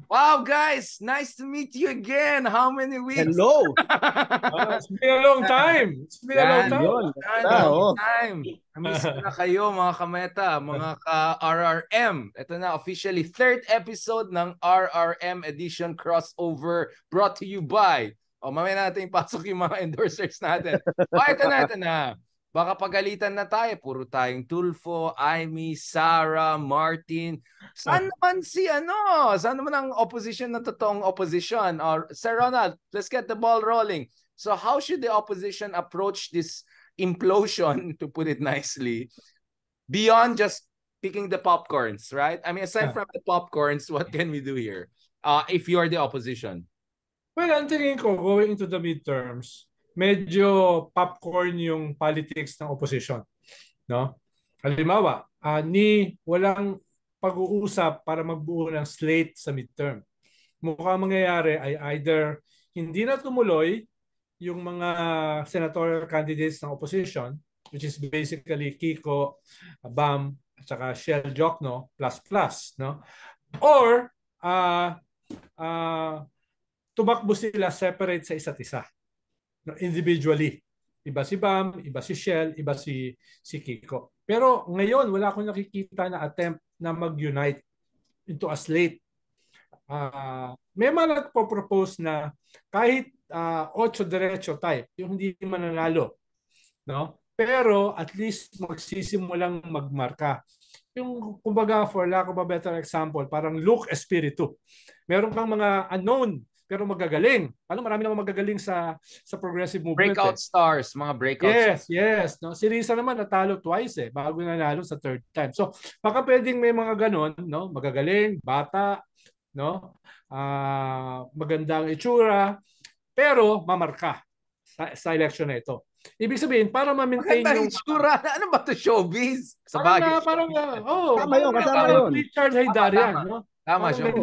Wow, guys! Nice to meet you again. How many weeks? Hello! It's been a long time. It's been a long time. Yun. Long time. Namiss ko na kayo mga kameta, mga ka-RRM. Ito na officially third episode ng RRM Edition Crossover brought to you by. Mamaya natin ipasok yung mga endorsers natin. Ito na. Baka pagalitan na tayo. Puro tayong Tulfo, Amy, Sarah, Martin. Saan naman ang opposition na totoong opposition? Or Sir Ronald, let's get the ball rolling. So how should the opposition approach this implosion, to put it nicely, beyond just picking the popcorns, right? I mean, aside from the popcorns, what can we do here if you're the opposition? Well, ang tingin ko, going into the midterms, medyo popcorn yung politics ng opposition. No? Halimbawa, walang pag-uusap para magbuo ng slate sa midterm. Mukhang mangyayari ay either hindi na tumuloy yung mga senatorial candidates ng opposition, which is basically Kiko, Bam, at saka Shell Jokno, plus, no? Or, tumakbo sila separate sa isa't isa. No? Individually. Iba si Bam, iba si Shell, iba si Kiko. Pero ngayon, wala akong nakikita na attempt na mag-unite into a slate. May mga nagpo-propose na kahit 8 diretso type, yung hindi mananalo. No? Pero at least magsisimulang magmarka. Yung kumbaga, for lack of a better example, parang Luke Espiritu. Meron kang mga unknown pero magagaling. Marami namang magagaling sa progressive movement. Breakout stars, mga breakout stars. Yes. No? Si Risa naman natalo twice bago nanalo sa third time. So, baka pwedeng may mga ganon, no? Magagaling, bata, no? Magandang itsura, pero mamarka sa election na ito. Ibig sabihin, para ma-maintain yung itsura. Ano ba 'to, showbiz? Sa bagay. Tama yun, kasama yun. Richard Haydarian, no? Tama siya.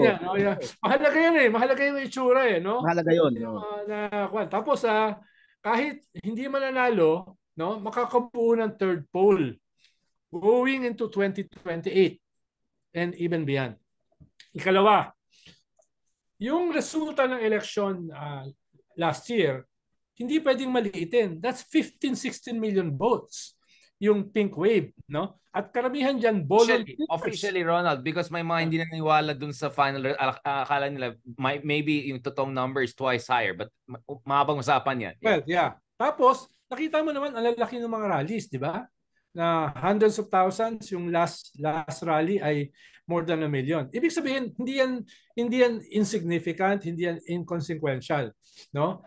Mahalaga yan Mahalaga yung itsura no? Mahalaga yun. Tapos kahit hindi mananalo, no, makakabuo ng third poll going into 2028 and even beyond. Ikalawa, yung resulta ng election last year, hindi pwedeng maliitin. That's 15-16 million votes. Yung pink wave, no? At karamihan dyan, officially, Ronald, because may mga hindi naniwala dun sa final, akala nila, maybe yung totoong number is twice higher, but mahabang usapan yan. Well, yeah. Tapos, nakita mo naman, ang lalaki ng mga rallies, di ba? Na hundreds of thousands, yung last rally ay more than 1 million. Ibig sabihin, hindi yan insignificant, hindi yan inconsequential, no?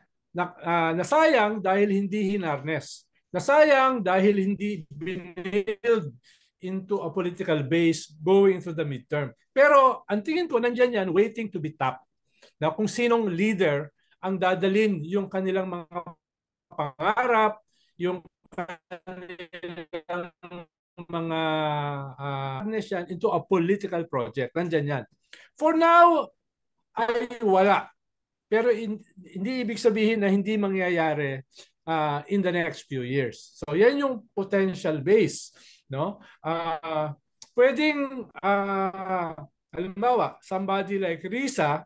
Nasayang dahil hindi hinarness. Nasayang dahil hindi binild into a political base going through the midterm. Pero ang tingin ko, nandyan yan, waiting to be tapped. Na kung sinong leader ang dadalin yung kanilang mga pangarap, yung kanilang mga into a political project. Nandyan yan. For now, ay wala. Pero hindi ibig sabihin na hindi mangyayari in the next few years. So yan yung potential base, no? Pwedeng halimbawa, somebody like Risa,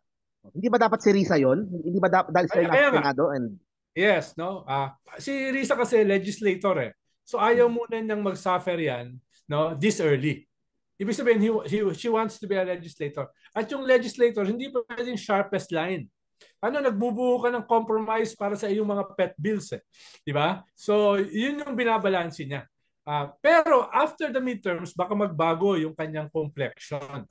hindi ba dapat si Risa yon? Hindi ba dahil sila nasa Senado and yes, no? Si Risa kasi legislator So ayaw muna niyang mag-suffer yan, no? This early. Ibig sabihin she wants to be a legislator. At yung legislator hindi pwedeng sharpest line. Nagbubuo ka ng compromise para sa iyong mga pet bills di ba? So, yun yung binabalansin niya. Pero after the midterms, baka magbago yung kanyang complexion.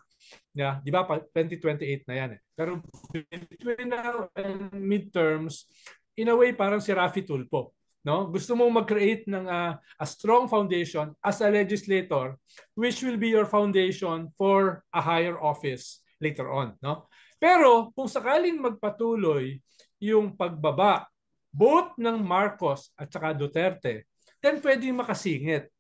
Yeah, di ba? 2028 na yan Pero between now and midterms, in a way parang si Raffy Tulfo. No? Gusto mong mag-create ng a strong foundation as a legislator which will be your foundation for a higher office later on. No? Pero kung sakaling magpatuloy yung pagbaba both ng Marcos at saka Duterte, then pwedeng makasingit.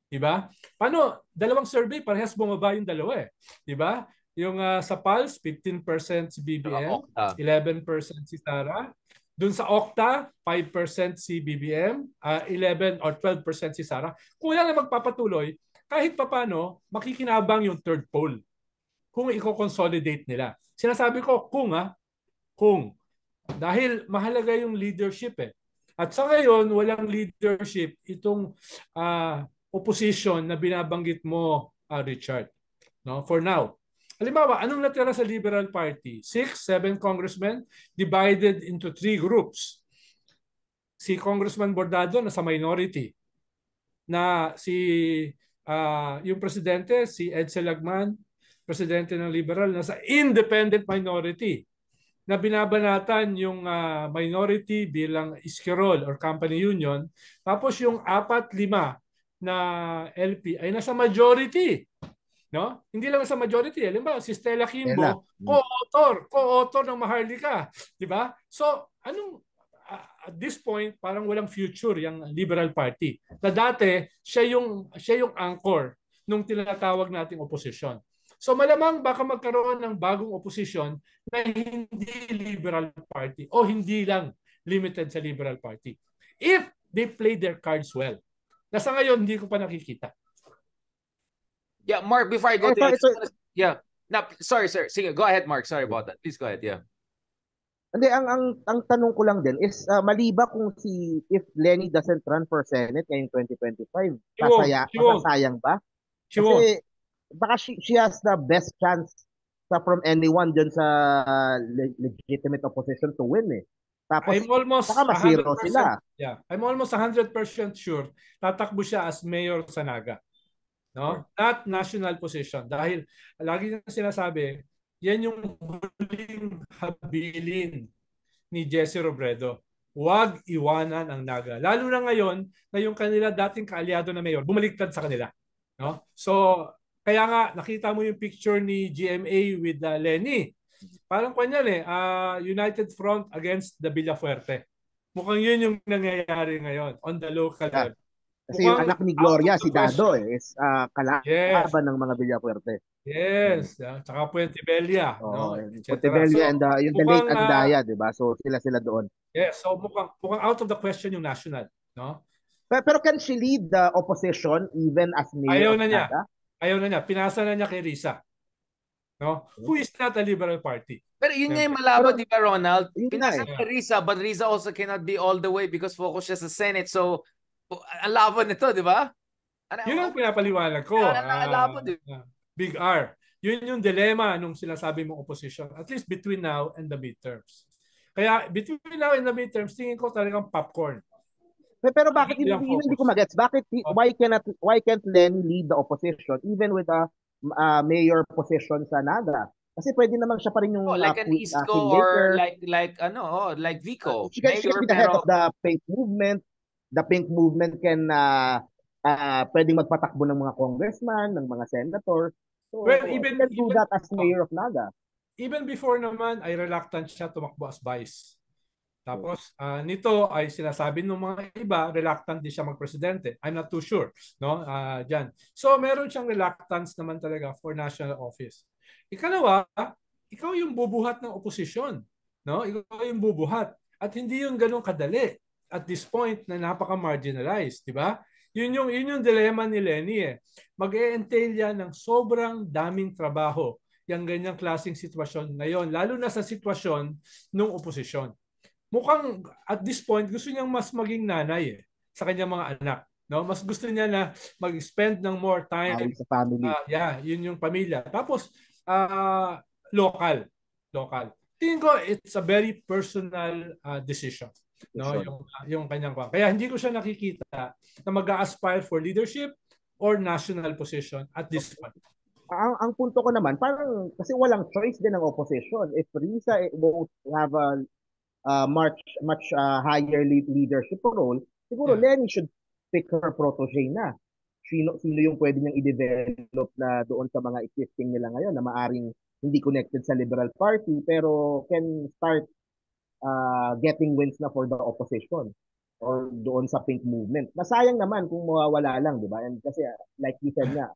Diba? Paano? Dalawang survey, parehas bumaba yung dalawa Diba? Yung sa Pulse, 15% si BBM, 11% si Sara. Doon sa Okta, 5% si BBM, 11 or 12% si Sara. Kung wala na magpapatuloy, kahit papano, makikinabang yung third poll. kung i-consolidate nila. Sinasabi ko kung. Dahil mahalaga yung leadership eh. At sa ngayon, walang leadership itong opposition na binabanggit mo, Richard. No? For now. Halimbawa, anong natira sa Liberal Party? 6, 7 congressmen divided into 3 groups. Si Congressman Bordado nasa minority. Na yung presidente, si Edsel Lagman, presidente ng Liberal, nasa independent minority na binabanatan yung minority bilang Iskerol or company union. Tapos yung 4-5 na LP ay nasa majority. No? Hindi lang sa majority. Halimbawa, si Stella Kimbo, co-author ng Maharlika. Diba? So, at this point, parang walang future yung Liberal Party. Na dati, siya yung anchor nung tinatawag nating opposition. So malamang baka magkaroon ng bagong opposition na hindi Liberal Party o hindi lang limited sa Liberal Party. If they play their cards well. Nasa ngayon, hindi ko pa nakikita. Yeah, Mark, before I go to yeah. No, sorry, sir. Sige, go ahead, Mark. Sorry about that. Please go ahead, yeah. Hindi, ang tanong ko lang din is, mali ba kung if Lenny doesn't run for Senate ngayong 2025, masasayang ba? Kasi baka she has the best chance from anyone dyan sa legitimate opposition to win eh. Tapos, baka masiro sila. Yeah, I'm almost 100% sure tatakbo siya as mayor sa Naga. No? Not national position. Dahil lagi nang sinasabi, yan yung huling habilin ni Jesse Robredo. Huwag iwanan ang Naga. Lalo na ngayon na yung kanila dating kaalyado na mayor, bumaliktad sa kanila. No? So, kaya nga, nakita mo yung picture ni GMA with Lenny. Parang kanyan United Front against the Villafuerte. Mukhang yun yung nangyayari ngayon on the local level. Kasi yung anak ni Gloria, si Dado is kalaban ng mga Villafuerte. Yes. Tsaka Puente Bella. No? Puente Bella and yung the late Andaya, diba? So sila doon. Yes. So mukhang out of the question yung national. No? Pero can she lead the opposition even as mayor? Ayaw na niya. Pinasa na niya kay Risa. No? Who is not a Liberal Party. Pero yun nga yung malabo, di ba, Ronald? Pinasa kay Risa, but Risa also cannot be all the way because focus siya sa Senate. So, ang laban nito, di ba? Yun ang pinapaliwanag ko. Big R. Yun yung dilemma nung sinasabi mong opposition. At least between now and the midterms. Kaya between now and the midterms, tingin ko talagang popcorn. Pero bakit hindi ko magets? Bakit why can't Lenny lead the opposition even with a mayor position sa Naga? Kasi pwede naman siya pa rin yung like an Isko or like Vico. She can be the head of the Pink Movement. The Pink Movement can pwedeng magpatakbo ng mga congressman, ng mga senator. So, even do that as mayor of Naga. Even before naman ay reluctant siya tumakbo as vice. Tapos nito ay sinasabi ng mga iba reluctant din siya magpresidente. I'm not too sure, no? Diyan. So meron siyang reluctance naman talaga for national office. Ikalawa, ikaw yung bubuhat ng oposisyon, no? Ikaw yung bubuhat at hindi yung ganun kadali at this point na napaka-marginalized, di ba? Yun yung dilemma ni Lenny eh. Mag-e-entail yan ng sobrang daming trabaho yung ganyang klaseng sitwasyon ngayon, lalo na sa sitwasyon ng oposisyon. Mukhang at this point gusto niyang mas maging nanay sa kanyang mga anak, no? Mas gusto niya na mag-spend ng more time sa family. Yun yung pamilya. Tapos local. Tingin ko it's a very personal decision, no? Yung kanyang kaya hindi ko siya nakikita na mag-aspire for leadership or national position at this point. Ang punto ko naman, parang kasi walang choice din ng opposition. If Risa won't have a much higher leadership role, siguro Lenny should pick her protege na. Sino yung pwede niyang i-develop na doon sa mga existing nila ngayon na maaring hindi connected sa Liberal Party pero can start getting wins na for the opposition or doon sa Pink Movement. Masayang naman kung mawawala lang, di ba? And kasi like you said nga,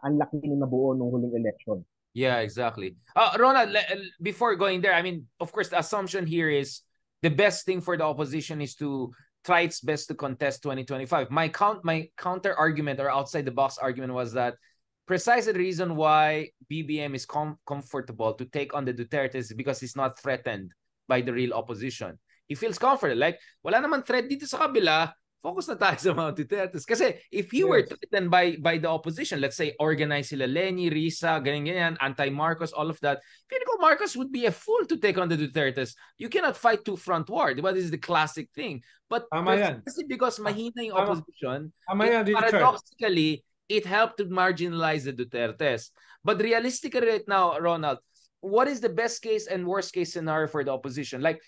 ang laki nung nabuo nung huling election. Yeah, exactly. Ronald, before going there, I mean, of course, the assumption here is the best thing for the opposition is to try its best to contest 2025. My counter argument or outside the box argument was that precisely the reason why BBM is comfortable to take on the Duterte is because he's not threatened by the real opposition. He feels comfortable. Like, wala naman threat dito sa kabila, focus na tayo sa mga Dutertes. Kasi if he were threatened by the opposition, let's say, organize sila Leni, Risa, ganyan, anti-Marcos, all of that, Filipo Marcos would be a fool to take on the Dutertes. You cannot fight two-front war. Diba? This is the classic thing. But because mahina yung opposition, paradoxically, it helped to marginalize the Dutertes. But realistically right now, Ronald, what is the best case and worst case scenario for the opposition? Like,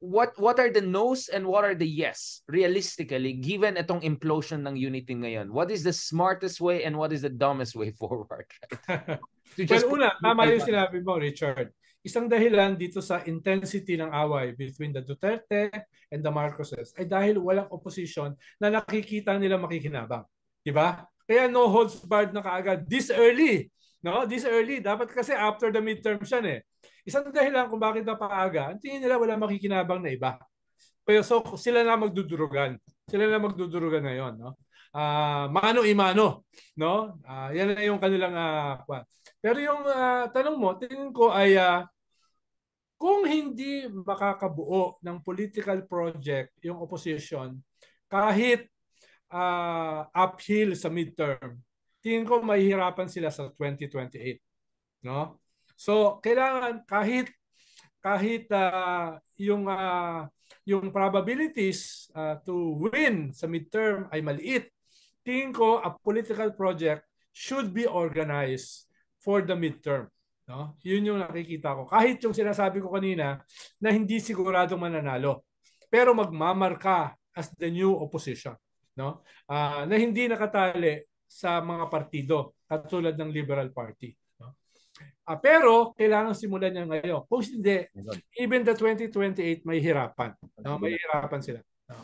what are the no's and what are the yes realistically given itong implosion ng unity ngayon? What is the smartest way and what is the dumbest way forward? Well, tama yung sinabi mo, Richard. Isang dahilan dito sa intensity ng away between the Duterte and the Marcoses ay dahil walang opposition na nakikita nila makikinabang. Diba? Kaya no holds barred na kaagad this early. No? This early. Dapat kasi after the midterms yan eh. Isang dahilan kung bakit napaaga, ang tingin nila wala makikinabang na iba. Pero so sila na magdudurugan. Sila na magdudurugan ngayon, no? Mano-imano, no? Yan na yung kanilang pero yung tanong mo, tingin ko ay kung hindi makakabuo ng political project yung opposition kahit uphill sa midterm, tingin ko mahihirapan sila sa 2028, no? So, kailangan kahit yung probabilities to win sa midterm ay maliit, tingin ko a political project should be organized for the midterm, no? Yun yung nakikita ko. Kahit yung sinasabi ko kanina na hindi siguradong mananalo, pero magmamarka as the new opposition, no? Na hindi nakatali sa mga partido katulad ng Liberal Party. Pero kailangan simulan niya ngayon. Kung hindi, even the 2028 may hirapan. No? May hirapan sila. No?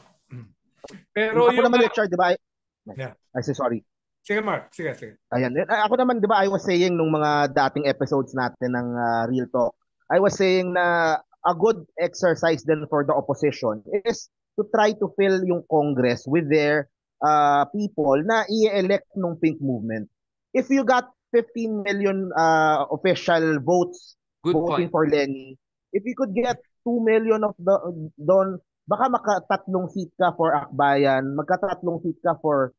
Pero ako naman, Richard, di ba? I say sorry. Sige, Mark. Sige. Ayan. Ako naman, di ba, I was saying nung mga dating episodes natin ng Real Talk, I was saying na a good exercise then for the opposition is to try to fill yung Congress with their people na i-elect nung Pink Movement. If you got 15 million official votes voting for Leni, if you could get 2 million of doon, baka makatatlong seat ka for Akbayan, magkatatlong seat ka for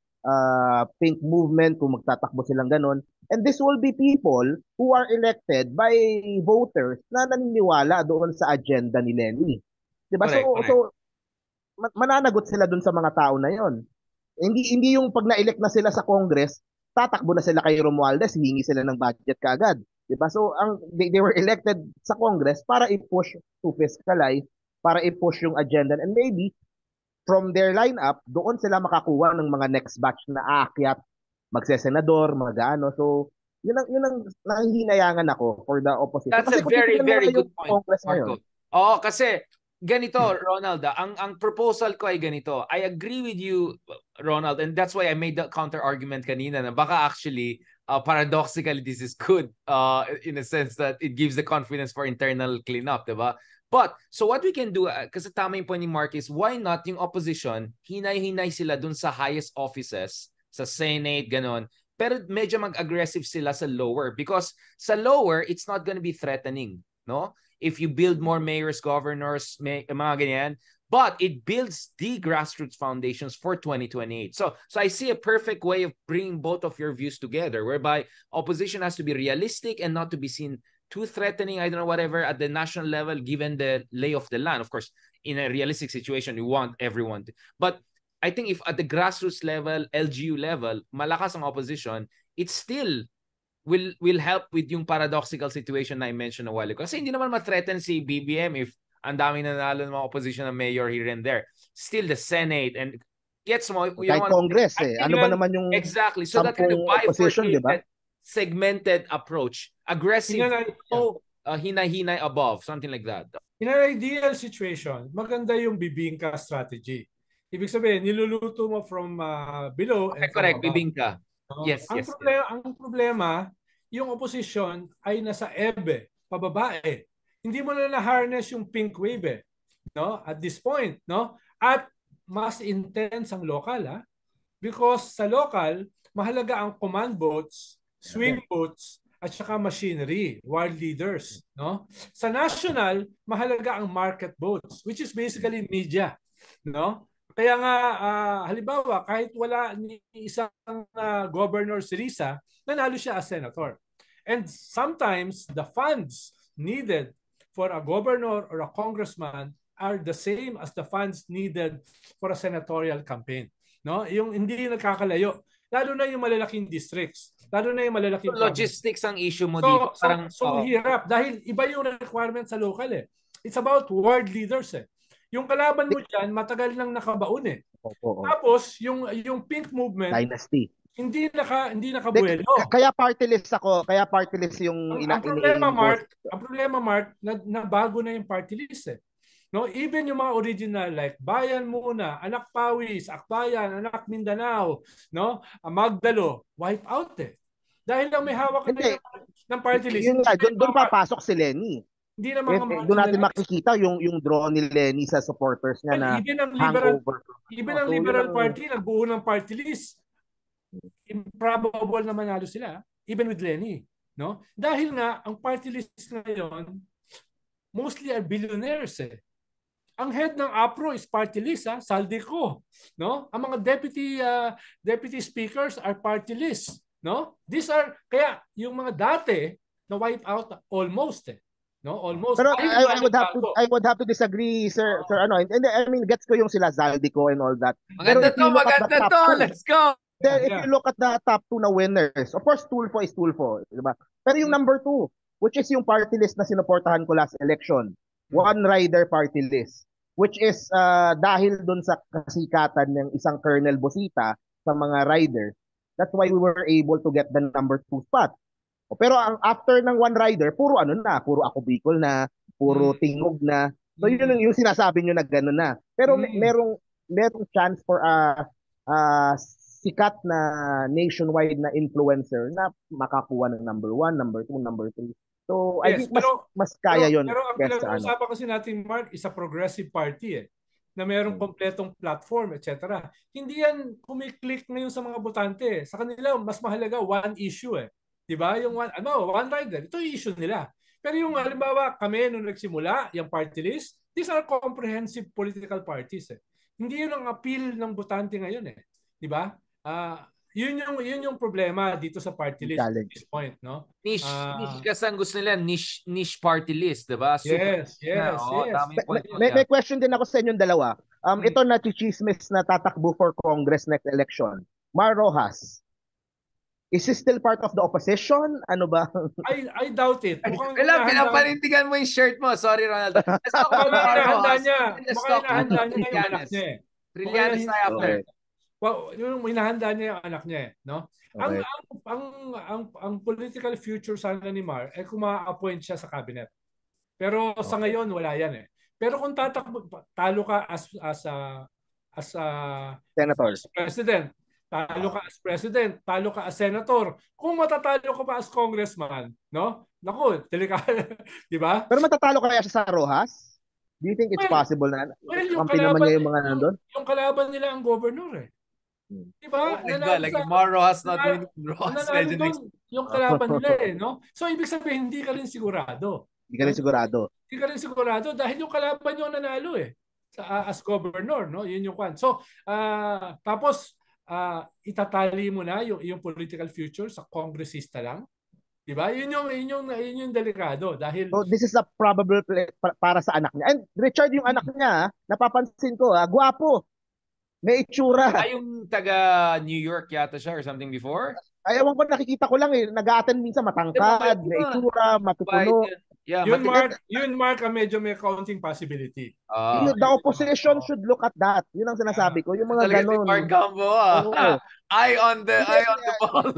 Pink Movement kung magtatakbo silang ganon. And this will be people who are elected by voters na naniniwala doon sa agenda ni Leni. Diba? Correct. So mananagot sila doon sa mga tao na yon. Hindi yung pag na-elect na sila sa Congress, tatakbo na sila kay Romualdez, hihingi sila ng budget kaagad. Diba? So they were elected sa Congress para i-push to fiscalize, para i-push yung agenda, and maybe from their lineup, doon sila makakuha ng mga next batch na aakyat, magsesenador, mag-ano. So, yun ang nahihinayangan ako for the opposition. That's kasi a very good point, Marco. Oo, kasi ganito, Ronald, ang proposal ko ay ganito. I agree with you, Ronald, and that's why I made the counter-argument kanina na baka actually, paradoxically, this is good in a sense that it gives the confidence for internal cleanup, diba? But, so what we can do, kasi tama yung point ni Mark is, why not yung opposition, hinay-hinay sila dun sa highest offices, sa Senate, ganon, pero medyo mag-aggressive sila sa lower because sa lower, it's not gonna be threatening, no? If you build more mayors, governors, mga ganyan, but it builds the grassroots foundations for 2028. So I see a perfect way of bringing both of your views together, whereby opposition has to be realistic and not to be seen too threatening, I don't know, whatever, at the national level, given the lay of the land. Of course, in a realistic situation, you want everyone to. But I think if at the grassroots level, LGU level, malakas ang opposition, it still will help with yung paradoxical situation na I mentioned a while ago. Kasi hindi naman ma-threaten si BBM if ang daming nanalo ng mga opposition na mayor here and there. Still the Senate and gets mo. Kahit Congress Ano ba naman yung exactly. So that kind of bifurcated, diba? Segmented approach. Aggressive, hinay-hinay above, something like that. In an ideal situation, maganda yung bibingka strategy. Ibig sabihin, niluluto mo from below and correct, from above. Bibingka. Yes, Ang problema, yung opposition ay nasa ebe, pababae. Hindi mo na na-harness yung pink wave no? At this point, no? At mas intense ang local, because sa local, mahalaga ang command boats, swing boats, at saka machinery, world leaders. No? Sa national, mahalaga ang market boats, which is basically media. No? Kaya nga, halimbawa, kahit wala ni isang governor si Risa, nanalo siya as senator. And sometimes, the funds needed for a governor or a congressman are the same as the funds needed for a senatorial campaign. No? Yung hindi nagkakalayo. Lalo na yung malalaking districts. Lalo na yung malalaking logistics ang issue mo dito. So hirap. Dahil iba yung requirement sa local eh. It's about world leaders eh. Yung kalaban mo dyan, matagal nang nakabaon eh. Tapos, yung pink movement, Dynasty. hindi nakabuelo. Kaya party list ako, kaya party list yung ang problema, Mark, na bago na yung party list eh. No, even yung mga original like Bayan Muna, Anak Pawis, Akbayan, Anak Mindanao, no, Magdalo, wipe out eh. Dahil lang may hawak na ng party list. Yun nga, doon papasok si Lenny. Hindi naman doon natin makikita yung draw ni Lenny sa supporters niya na hangover. Even ang Liberal Party nagbuo ng party list. Improbable na manalo sila, even with Lenny, no? Dahil nga ang party list ngayon mostly are billionaires eh. Ang head ng APRO is party list, Saldico, no? Ang mga deputy speakers are party list, no? These are kaya yung mga dati na wipe out almost eh. No, almost. Pero I would have to disagree, sir. And I mean, gets ko yung sila Zaldico and all that. Maganda to. Let's go. Then if you look at the top 2 na winners, of course Tulfo is Tulfo, di ba? Pero yung number 2, which is yung party list na sinuportahan ko last election, one rider party list, which is dahil dun sa kasikatan ng isang Colonel Bosita sa mga rider, that's why we were able to get the number 2 spot. Pero ang after ng one rider, puro puro Ako Bicol na, puro Tingog na. So yun yung sinasabi nyo na gano'n na. Pero merong chance for sikat na nationwide na influencer na makakuha ng number 1, number 2, number 3. So I think mas kaya yun. Pero ang pinag-uusapan kasi natin, Mark, is a progressive party eh, na merong kompletong platform, etc. Hindi yan kumiklik ngayon sa mga botante. Sa kanila, mas mahalaga one issue eh. Diba? Yung one rider, ito yung issue nila. Pero yung halimbawa, kami nung nagsimula, yung party list, these are comprehensive political parties eh. Hindi yun ang appeal ng botante ngayon eh. Diba? Yun yung problema dito sa party list at this point, no? Niche kasi ang gusto nila, niche party list, diba? Yes. May question din ako sa inyong dalawa. Ito na chichismis na tatakbo for Congress next election. Mar Rojas, is he still part of the opposition? Ano ba? I doubt it. Kailan pinapanindigan mo yung shirt mo? Sorry, Ronaldo. Let's talk about inahanda niya. Mukhang inahanda niya yung anak niya eh. Trillanes tayo after. Well, yung inahanda niya yung anak niya eh, no? Okay. Ang political future sana ni Mar ay kung ma-appoint siya sa cabinet. Pero sa ngayon wala yan eh. Pero kung talo ka as Senator, president, talo ka as president, talo ka as senator, kung matatalo ka pa as congressman, no? Naku, delikado, di ba? pero matatalo kaya siya sa Rojas? Do you think it's possible na kampi naman niya yung mga nandun? Yung kalaban nila ang governor eh. Diba? Like Mar Rojas not winning Rojas. Yung kalaban nila eh, no? So, ibig sabihin, hindi ka rin sigurado. Hindi ka rin sigurado dahil yung kalaban yung nanalo eh. As governor, no? Yun yung kwan. So, tapos, itatali mo na yung political future sa kongresista lang. Diba? Yun yung delikado. Dahil... So, this is a probable play para sa anak niya. And Richard, yung anak niya, napapansin ko, gwapo. May itsura. Yung taga New York yata siya or something before? Ewan ko, nakikita ko lang eh. Nag-a-attend minsan matangkad, may itsura, matutuno. Yeah, yun Mark, medyo may counting possibility. The opposition should look at that. Yun ang sinasabi ko. Yung mga ganun. Si Mark Gambo, eye on the ball.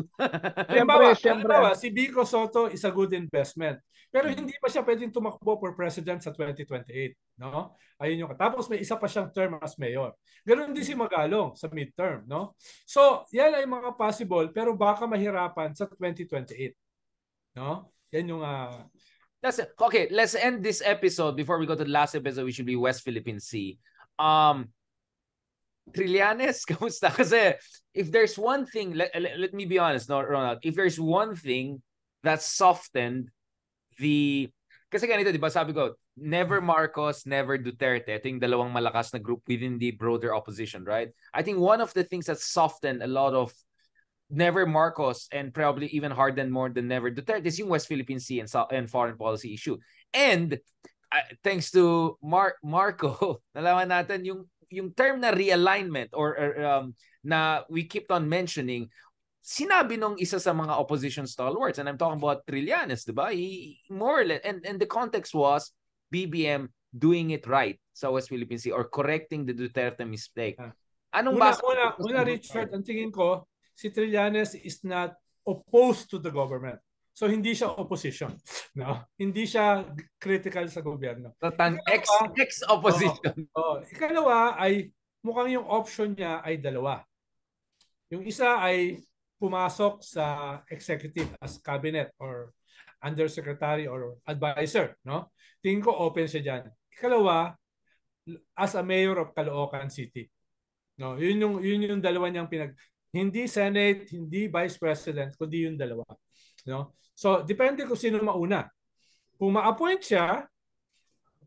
Siyempre. Si Vico Soto is a good investment. Pero hindi pa siya pwedeng tumakbo for president sa 2028. No? Ayun yung. Tapos may isa pa siyang term as mayor. Ganun din si Magalong sa midterm. No? So, yan ay mga possible pero baka mahirapan sa 2028. No? Yan yung... Okay, let's end this episode before we go to the last episode, which should be West Philippine Sea. Trillanes, kamusta? Kasi if there's one thing, let me be honest, no, Ronald, if there's one thing that softened the, kasi ganito, di ba, sabi ko, never Marcos, never Duterte. Ito yung dalawang malakas na group within the broader opposition, right? I think one of the things that softened a lot of never Marcos and probably even hardened more than never Duterte is yung West Philippine Sea and foreign policy issue. And thanks to Marco, nalaman natin yung term na realignment or na we keep on mentioning, sinabi nung isa sa mga opposition stalwarts, and I'm talking about Trillanes, diba? He more or less, and the context was BBM doing it right sa West Philippine Sea or correcting the Duterte mistake. Anong una, Richard, ang tingin ko, si Trillanes is not opposed to the government. So hindi siya opposition, no? Hindi siya critical sa gobyerno. Ex-opposition. Ikalawa ay mukhang yung option niya ay dalawa. Yung isa ay pumasok sa executive as cabinet or undersecretary or advisor, no? Tingin ko open siya diyan. Ikalawa, as a mayor of Caloocan City. No, yun yung dalawa niyang hindi Senate, hindi Vice President, kundi yung dalawa. No? So, depende kung sino mauna. Kung ma-appoint siya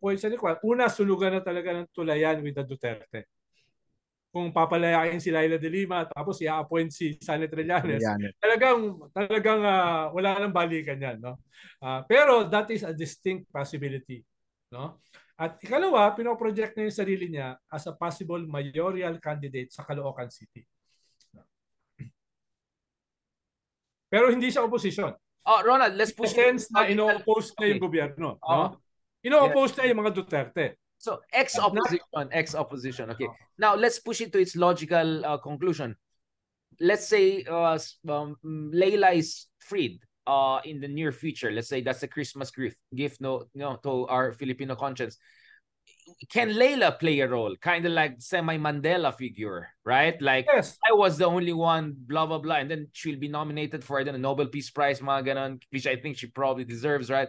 ni Kwan, una, sulugan na talaga ng tulayan with the Duterte. Kung papalayain si Laila de Lima, tapos i-appoint si Sani Trillanes, talagang wala nang balikan yan. No? Pero that is a distinct possibility. No? At ikalawa, pinoproject niya yung sarili niya as a possible mayoral candidate sa Caloocan City. Pero hindi siya opposition. Ronald, let's push it. Sense na ino-oppose niya yung gobyerno. No? Ino-oppose niya yung mga Duterte. So, ex-opposition. Okay. Now, let's push it to its logical conclusion. Let's say Leila is freed in the near future. Let's say that's a Christmas gift to our Filipino conscience. Can Leila play a role? Kind of like semi-Mandela figure, right? Like, yes. I was the only one, blah, blah, blah. And then she'll be nominated for the Nobel Peace Prize, mga ganon, which I think she probably deserves, right?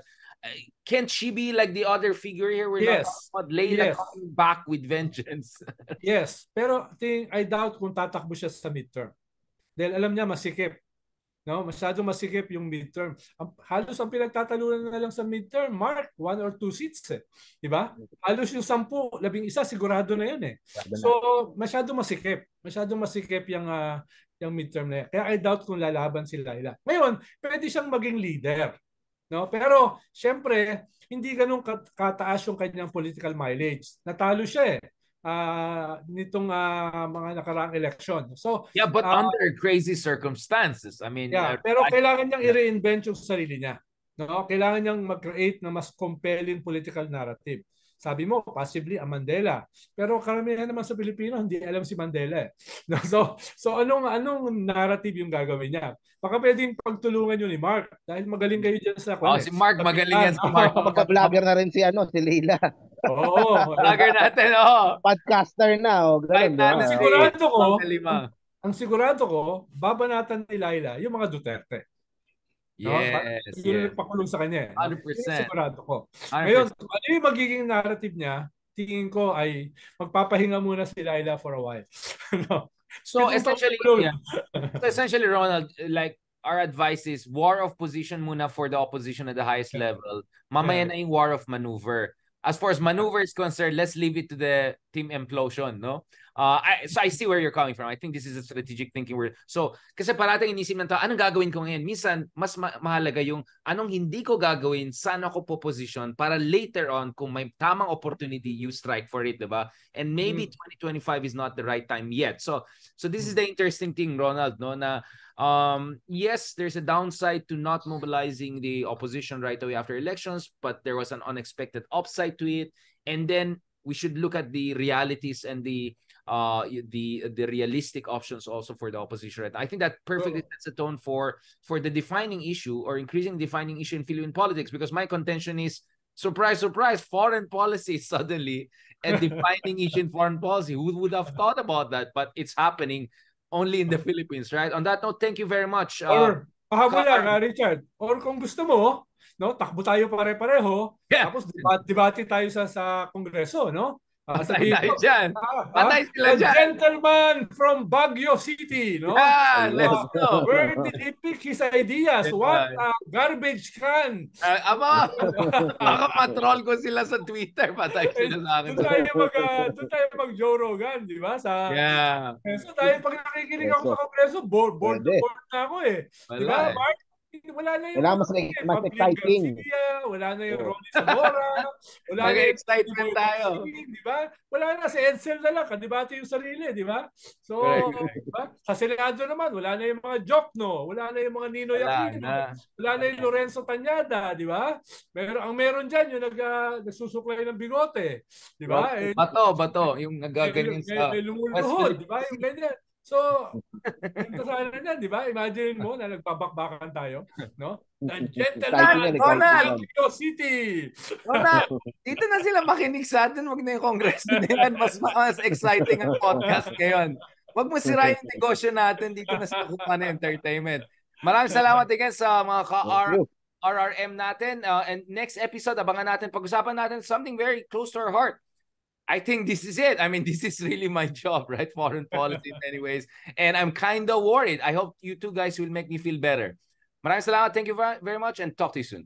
Can't she be like the other figure here? We're not talking about Leila coming back with vengeance. Yes. Pero I doubt kung tatakbo siya sa midterm. Dahil alam niya masikip. No, masyadong masikip yung midterm. Halos ang pinagtatalunan na lang sa midterm, Mark, 1 or 2 seats eh. Diba? Halos yung 10, 11 sigurado na yun eh. So, masyadong masikip. Masyadong masikip yung midterm na yan. Kaya I doubt kung lalaban si Laila. Ngayon, pwede siyang maging leader. No? Pero, syempre, hindi ganun kataas yung kanyang political mileage. Natalo siya eh. Nitong mga nakaraang election. So, yeah, but under crazy circumstances. I mean, pero kailangan niyang i-reinvent yung sarili niya. No? Kailangan niyang mag-create na mas compelling political narrative. Sabi mo, possibly a Mandela. Pero karamihan naman sa Pilipino, hindi alam si Mandela. No? So anong narrative yung gagawin niya? Baka pwedeng pagtulungan yun ni Mark dahil magaling kayo dyan sa si Mark, magaling yan si Mark. Magka-vlogger na rin si Leila. Oo, vlogger natin, podcaster na, Ang sigurado ko, babanatan ni Laila yung mga Duterte. Yes. Yung pakulong sa kanya. 100%. Sigurado ko. 100%. Ngayon, ano yung magiging narrative niya, tingin ko ay magpapahinga muna si Laila for a while. So essentially, essentially, Ronald, like, our advice is war of position muna for the opposition at the highest level. Mamaya na yung war of maneuver. As far as maneuver is concerned, let's leave it to the team implosion, no? So I see where you're coming from. I think this is a strategic thinking. So, kasi parating inisip ng tao, anong gagawin ko ngayon? Minsan, mas mahalaga yung anong hindi ko gagawin, saan ako po-position para later on, kung may tamang opportunity, you strike for it, diba? And maybe 2025 is not the right time yet. So this is the interesting thing, Ronald, no? Na yes, there's a downside to not mobilizing the opposition right away after elections, but there was an unexpected upside to it. And then we should look at the realities and the realistic options also for the opposition. Right? I think that perfectly sets a tone for the defining issue or increasing defining issue in Philippine politics, because my contention is, surprise, surprise, foreign policy suddenly a defining issue in foreign policy. Who would have thought about that? But it's happening only in the Philippines, right? On that note, thank you very much. Or pahabol lang, Richard. Or kung gusto mo, no, takbo tayo pare-pareho. Yeah. Tapos debate tayo sa Kongreso, no? Patay Sabihin tayo ko, dyan. Patay sila a dyan. gentleman from Baguio City, no? Yan, let's go. Where did he pick his ideas? Yan What ba? a garbage can! Baka patrol ko sila sa Twitter. Patay sila sa akin. Doon tayo mag Joe Rogan, di ba? Yeah. So dahil pag nakikinig ako sa Kongreso, bored Pwede. na ako eh. Di ba, Mark? Wala na yung Wala mas exciting. Garcia, wala na yung Ronnie Zamora, wala na yung Mag-excitement tayo. Di ba? Wala na si Edsel na lang, kadibate yung sarili, di ba? So, di ba? Sa Senado naman, wala na yung mga Jokno, wala na yung mga Ninoy Aquino, wala na yung Lorenzo Tañada, di ba? Ang meron dyan, yung nagsusuklay ng bigote, di ba? Bato, yung nagaganyan sa may lumuluhod, di ba? Yung ganyan. So, ito sana yan, di ba? Imagine mo na nagbabakbakan tayo, no? The gentleman from Baguio City. Dito na sila makinig sa atin, wag na yung Congress na yan. Mas exciting ang podcast ngayon. Wag mo sirayin yung negosyo natin, dito na sila kukuha na entertainment. Maraming salamat again sa mga RRM natin. And next episode, abangan natin, pag-usapan natin something very close to our heart. I think this is it. I mean, this is really my job, right? Foreign policy in many ways. And I'm kind of worried. I hope you two guys will make me feel better. Maraming salamat. Thank you very much and talk to you soon.